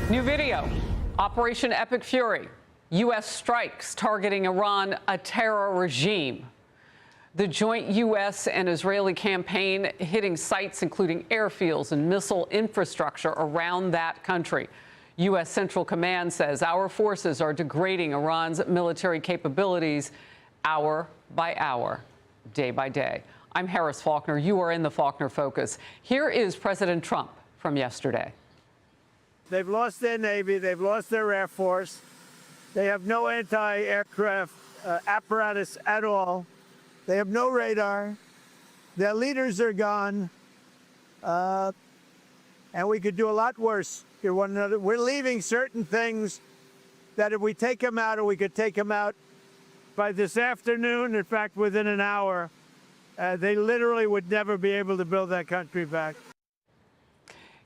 New video. Operation Epic Fury. U.S. strikes targeting Iran, a terror regime. The joint U.S. and Israeli campaign hitting sites including airfields and missile infrastructure around that country. U.S. Central Command says our forces are degrading Iran's military capabilities hour by hour, day by day. I'm Harris Faulkner. You are in the Faulkner Focus. Here is President Trump from yesterday. They've lost their Navy. They've lost their Air Force. They have no anti-aircraft apparatus at all. They have no radar. Their leaders are gone. And we could do a lot worse to one another. We're leaving certain things that if we take them out, or we could take them out by this afternoon, in fact, within an hour, they literally would never be able to build that country back.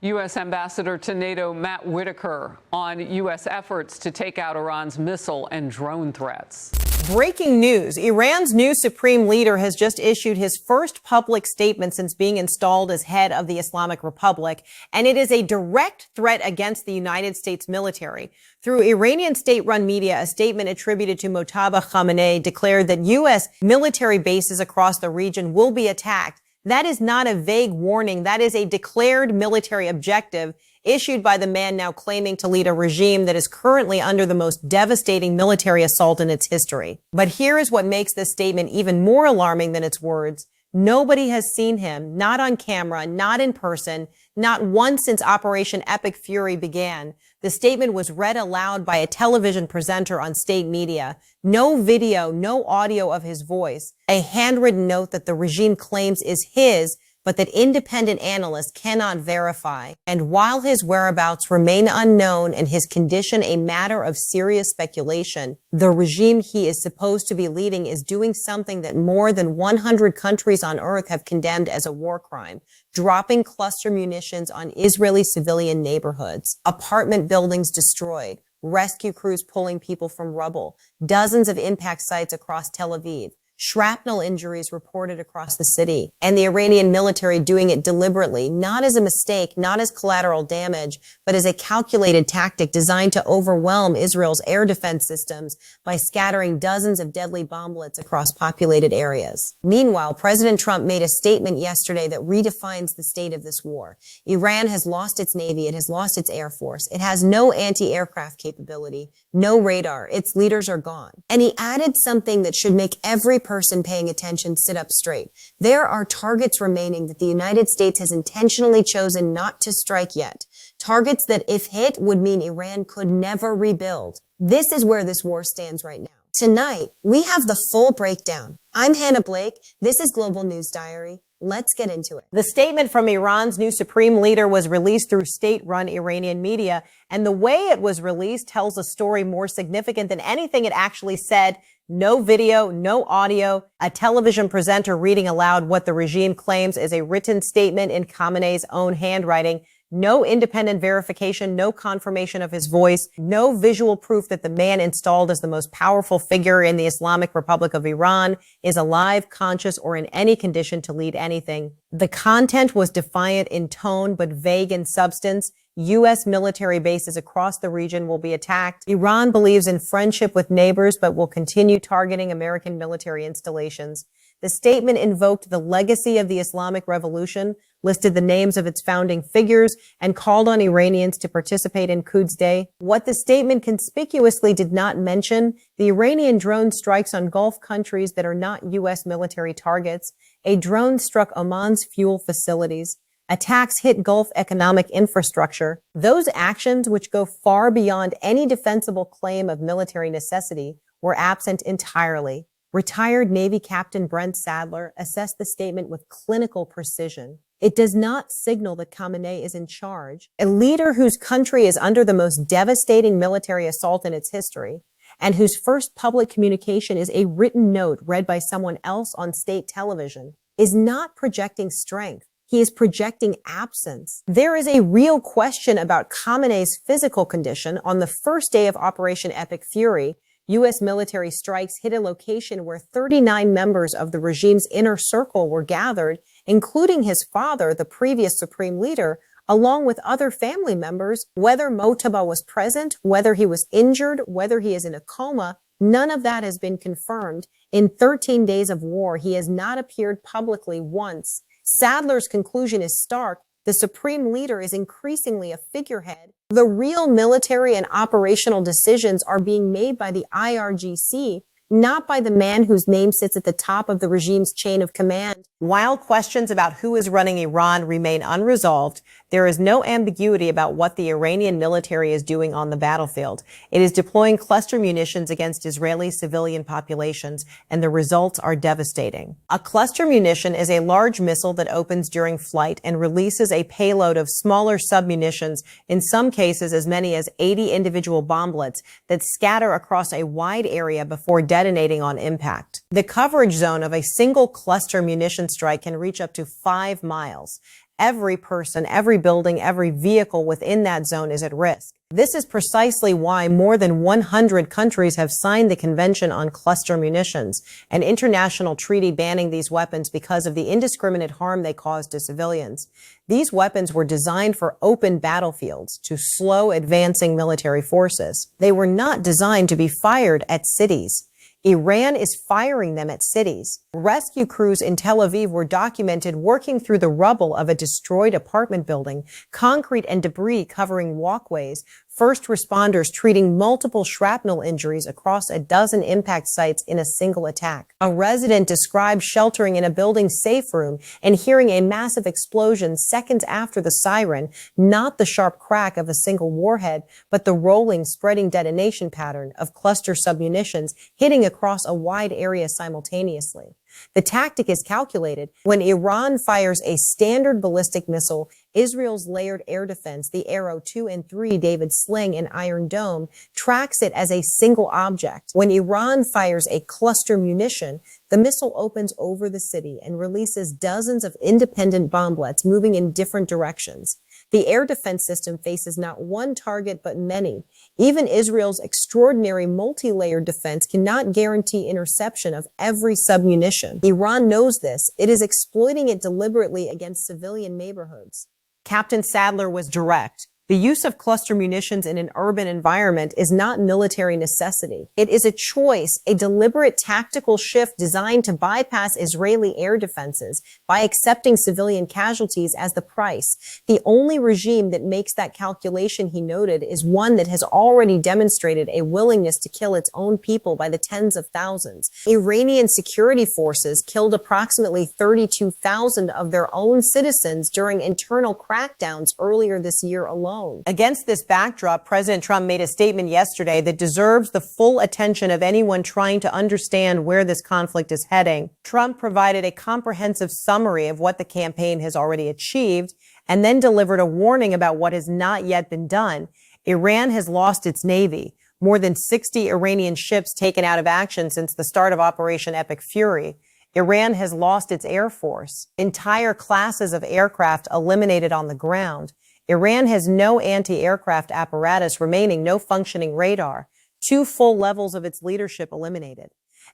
U.S. Ambassador to NATO Matt Whitaker on U.S. efforts to take out Iran's missile and drone threats. Breaking news. Iran's new supreme leader has just issued his first public statement since being installed as head of the Islamic Republic, and it is a direct threat against the United States military. Through Iranian state-run media, a statement attributed to Mojtaba Khamenei declared that U.S. military bases across the region will be attacked. That is not a vague warning. That is a declared military objective issued by the man now claiming to lead a regime that is currently under the most devastating military assault in its history. But here is what makes this statement even more alarming than its words. Nobody has seen him, not on camera, not in person, not once since Operation Epic Fury began. The statement was read aloud by a television presenter on state media. No video, no audio of his voice. A handwritten note that the regime claims is his, but that independent analysts cannot verify. And while his whereabouts remain unknown and his condition a matter of serious speculation, the regime he is supposed to be leading is doing something that more than 100 countries on earth have condemned as a war crime, dropping cluster munitions on Israeli civilian neighborhoods, apartment buildings destroyed, rescue crews pulling people from rubble, dozens of impact sites across Tel Aviv, shrapnel injuries reported across the city, and the Iranian military doing it deliberately, not as a mistake, not as collateral damage, but as a calculated tactic designed to overwhelm Israel's air defense systems by scattering dozens of deadly bomblets across populated areas. Meanwhile, President Trump made a statement yesterday that redefines the state of this war. Iran has lost its Navy, it has lost its Air Force, it has no anti-aircraft capability, no radar, its leaders are gone. And he added something that should make every person paying attention sit up straight. There are targets remaining that the United States has intentionally chosen not to strike yet. Targets that, if hit, would mean Iran could never rebuild. This is where this war stands right now. Tonight, we have the full breakdown. I'm Hannah Blake. This is Global News Diary. Let's get into it. The statement from Iran's new supreme leader was released through state-run Iranian media, and the way it was released tells a story more significant than anything it actually said. No video, no audio, a television presenter reading aloud what the regime claims is a written statement in Khamenei's own handwriting, no independent verification, no confirmation of his voice, no visual proof that the man installed as the most powerful figure in the Islamic Republic of Iran is alive, conscious, or in any condition to lead anything. The content was defiant in tone but vague in substance. U.S. military bases across the region will be attacked. Iran believes in friendship with neighbors but will continue targeting American military installations. The statement invoked the legacy of the Islamic Revolution, listed the names of its founding figures, and called on Iranians to participate in Quds Day. What the statement conspicuously did not mention, the Iranian drone strikes on Gulf countries that are not U.S. military targets. A drone struck Oman's fuel facilities. Attacks hit Gulf economic infrastructure. Those actions, which go far beyond any defensible claim of military necessity, were absent entirely. Retired Navy Captain Brent Sadler assessed the statement with clinical precision. It does not signal that Khamenei is in charge, a leader whose country is under the most devastating military assault in its history, and whose first public communication is a written note read by someone else on state television, is not projecting strength. He is projecting absence. There is a real question about Khamenei's physical condition. On the first day of Operation Epic Fury, U.S. military strikes hit a location where 39 members of the regime's inner circle were gathered, including his father, the previous supreme leader, along with other family members. Whether Mojtaba was present, whether he was injured, whether he is in a coma, none of that has been confirmed. In 13 days of war, he has not appeared publicly once. Sadler's conclusion is stark. The supreme leader is increasingly a figurehead. The real military and operational decisions are being made by the IRGC, not by the man whose name sits at the top of the regime's chain of command. While questions about who is running Iran remain unresolved, there is no ambiguity about what the Iranian military is doing on the battlefield. It is deploying cluster munitions against Israeli civilian populations, and the results are devastating. A cluster munition is a large missile that opens during flight and releases a payload of smaller submunitions, in some cases as many as 80 individual bomblets that scatter across a wide area before detonating on impact. The coverage zone of a single cluster munition strike can reach up to 5 miles. Every person, every building, every vehicle within that zone is at risk. This is precisely why more than 100 countries have signed the Convention on Cluster Munitions, an international treaty banning these weapons because of the indiscriminate harm they cause to civilians. These weapons were designed for open battlefields to slow advancing military forces. They were not designed to be fired at cities. Iran is firing them at cities. Rescue crews in Tel Aviv were documented working through the rubble of a destroyed apartment building, concrete and debris covering walkways, first responders treating multiple shrapnel injuries across a dozen impact sites in a single attack. A resident described sheltering in a building safe room and hearing a massive explosion seconds after the siren, not the sharp crack of a single warhead, but the rolling, spreading detonation pattern of cluster submunitions hitting across a wide area simultaneously. The tactic is calculated. When Iran fires a standard ballistic missile, Israel's layered air defense, the Arrow 2 and 3 David Sling and Iron Dome, tracks it as a single object. When Iran fires a cluster munition, the missile opens over the city and releases dozens of independent bomblets moving in different directions. The air defense system faces not one target, but many. Even Israel's extraordinary multi-layered defense cannot guarantee interception of every submunition. Iran knows this. It is exploiting it deliberately against civilian neighborhoods. Captain Sadler was direct. The use of cluster munitions in an urban environment is not military necessity. It is a choice, a deliberate tactical shift designed to bypass Israeli air defenses by accepting civilian casualties as the price. The only regime that makes that calculation, he noted, is one that has already demonstrated a willingness to kill its own people by the tens of thousands. Iranian security forces killed approximately 32,000 of their own citizens during internal crackdowns earlier this year alone. Against this backdrop, President Trump made a statement yesterday that deserves the full attention of anyone trying to understand where this conflict is heading. Trump provided a comprehensive summary of what the campaign has already achieved and then delivered a warning about what has not yet been done. Iran has lost its navy. More than 60 Iranian ships taken out of action since the start of Operation Epic Fury. Iran has lost its air force. Entire classes of aircraft eliminated on the ground. Iran has no anti-aircraft apparatus remaining, no functioning radar, 2 full levels of its leadership eliminated.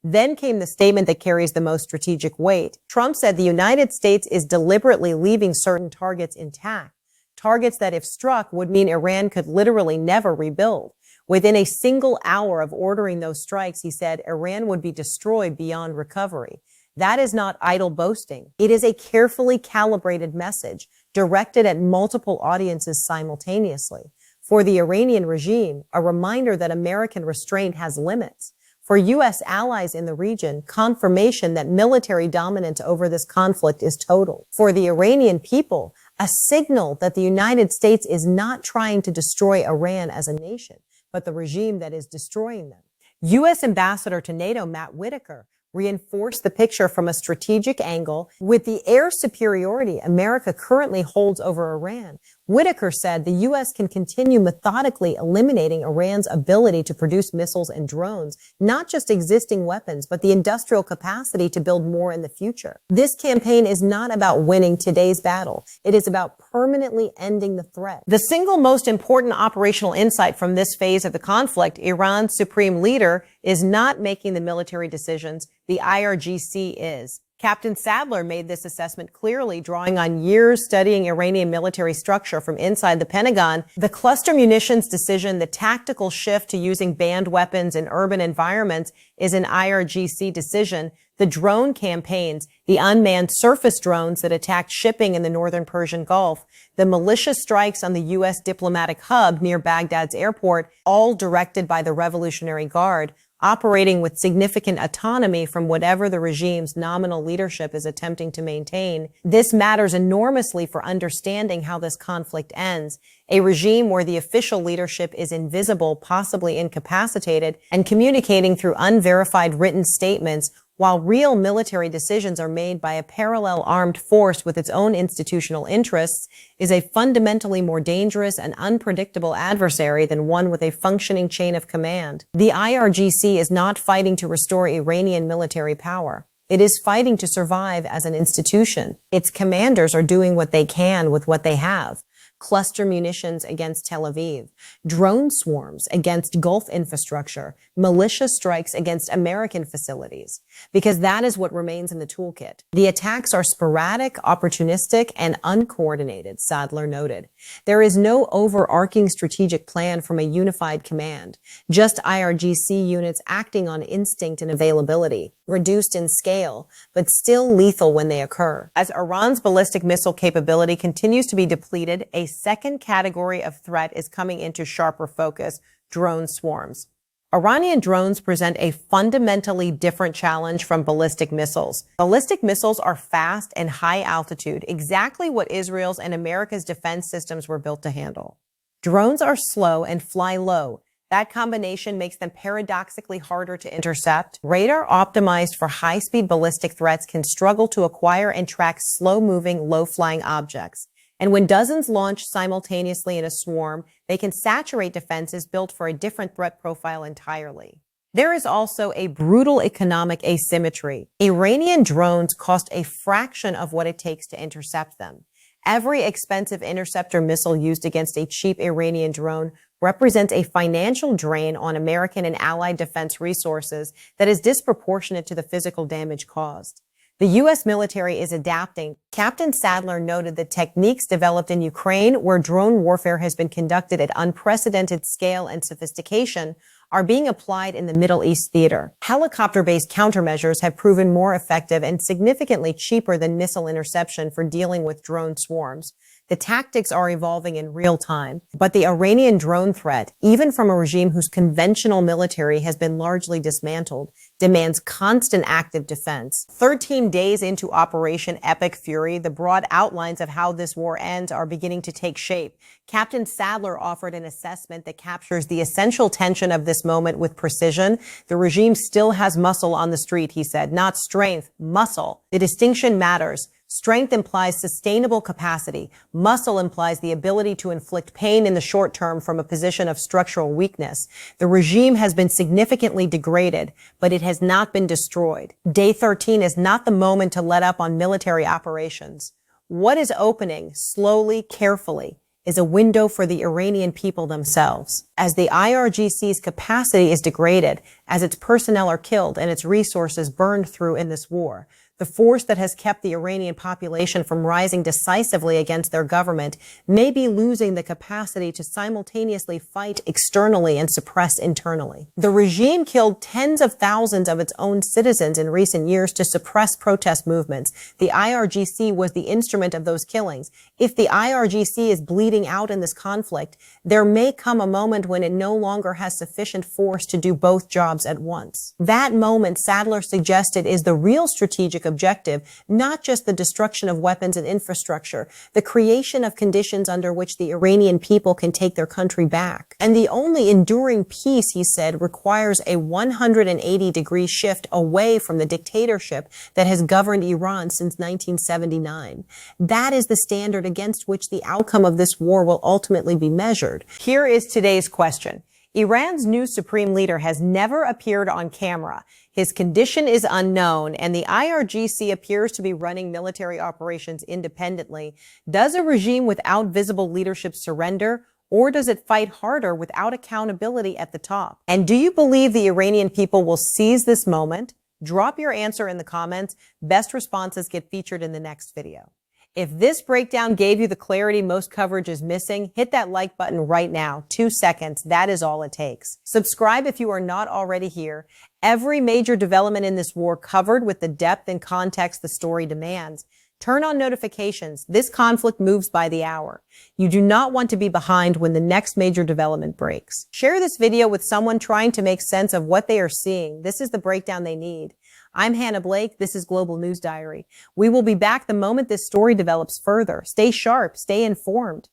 Then came the statement that carries the most strategic weight. Trump said the United States is deliberately leaving certain targets intact, targets that if struck would mean Iran could literally never rebuild. Within a single hour of ordering those strikes, he said Iran would be destroyed beyond recovery. That is not idle boasting. It is a carefully calibrated message directed at multiple audiences simultaneously. For the Iranian regime, a reminder that American restraint has limits. For U.S. allies in the region, confirmation that military dominance over this conflict is total. For the Iranian people, a signal that the United States is not trying to destroy Iran as a nation, but the regime that is destroying them. U.S. Ambassador to NATO Matt Whitaker reinforced the picture from a strategic angle. With the air superiority America currently holds over Iran, Whitaker said the U.S. can continue methodically eliminating Iran's ability to produce missiles and drones, not just existing weapons, but the industrial capacity to build more in the future. This campaign is not about winning today's battle. It is about permanently ending the threat. The single most important operational insight from this phase of the conflict, Iran's supreme leader is not making the military decisions. The IRGC is. Captain Sadler made this assessment clearly, drawing on years studying Iranian military structure from inside the Pentagon. The cluster munitions decision, the tactical shift to using banned weapons in urban environments, is an IRGC decision. The drone campaigns, the unmanned surface drones that attacked shipping in the northern Persian Gulf, the militia strikes on the U.S. diplomatic hub near Baghdad's airport, all directed by the Revolutionary Guard, operating with significant autonomy from whatever the regime's nominal leadership is attempting to maintain. This matters enormously for understanding how this conflict ends. A regime where the official leadership is invisible, possibly incapacitated, and communicating through unverified written statements, while real military decisions are made by a parallel armed force with its own institutional interests, is a fundamentally more dangerous and unpredictable adversary than one with a functioning chain of command. The IRGC is not fighting to restore Iranian military power. It is fighting to survive as an institution. Its commanders are doing what they can with what they have. Cluster munitions against Tel Aviv, drone swarms against Gulf infrastructure, militia strikes against American facilities, because that is what remains in the toolkit. The attacks are sporadic, opportunistic, and uncoordinated, Sadler noted. There is no overarching strategic plan from a unified command, just IRGC units acting on instinct and availability, reduced in scale, but still lethal when they occur. As Iran's ballistic missile capability continues to be depleted, a second category of threat is coming into sharper focus: drone swarms. Iranian drones present a fundamentally different challenge from ballistic missiles. Ballistic missiles are fast and high altitude, exactly what Israel's and America's defense systems were built to handle. Drones are slow and fly low. That combination makes them paradoxically harder to intercept. Radar optimized for high-speed ballistic threats can struggle to acquire and track slow-moving, low-flying objects. And when dozens launch simultaneously in a swarm, they can saturate defenses built for a different threat profile entirely. There is also a brutal economic asymmetry. Iranian drones cost a fraction of what it takes to intercept them. Every expensive interceptor missile used against a cheap Iranian drone represents a financial drain on American and allied defense resources that is disproportionate to the physical damage caused. The U.S. military is adapting. Captain Sadler noted that techniques developed in Ukraine, where drone warfare has been conducted at unprecedented scale and sophistication, are being applied in the Middle East theater. Helicopter-based countermeasures have proven more effective and significantly cheaper than missile interception for dealing with drone swarms. The tactics are evolving in real time, but the Iranian drone threat, even from a regime whose conventional military has been largely dismantled, demands constant active defense. 13 days into Operation Epic Fury, the broad outlines of how this war ends are beginning to take shape. Captain Sadler offered an assessment that captures the essential tension of this moment with precision. The regime still has muscle on the street, he said, not strength, muscle. The distinction matters. Strength implies sustainable capacity. Muscle implies the ability to inflict pain in the short term from a position of structural weakness. The regime has been significantly degraded, but it has not been destroyed. Day 13 is not the moment to let up on military operations. What is opening, slowly, carefully, is a window for the Iranian people themselves. As the IRGC's capacity is degraded, as its personnel are killed and its resources burned through in this war, the force that has kept the Iranian population from rising decisively against their government may be losing the capacity to simultaneously fight externally and suppress internally. The regime killed tens of thousands of its own citizens in recent years to suppress protest movements. The IRGC was the instrument of those killings. If the IRGC is bleeding out in this conflict, there may come a moment when it no longer has sufficient force to do both jobs at once. That moment, Sadler suggested, is the real strategic objective, not just the destruction of weapons and infrastructure, the creation of conditions under which the Iranian people can take their country back. And the only enduring peace, he said, requires a 180-degree shift away from the dictatorship that has governed Iran since 1979. That is the standard against which the outcome of this war will ultimately be measured. Here is today's question. Iran's new supreme leader has never appeared on camera. His condition is unknown, and the IRGC appears to be running military operations independently. Does a regime without visible leadership surrender, or does it fight harder without accountability at the top? And do you believe the Iranian people will seize this moment, Drop your answer in the comments. Best responses get featured in the next video. If this breakdown gave you the clarity most coverage is missing, hit that like button right now. 2 seconds. That is all it takes. Subscribe if you are not already here. Every major development in this war covered with the depth and context the story demands. Turn on notifications. This conflict moves by the hour. You do not want to be behind when the next major development breaks. Share this video with someone trying to make sense of what they are seeing. This is the breakdown they need. I'm Hannah Blake. This is Global News Diary. We will be back the moment this story develops further. Stay sharp. Stay informed.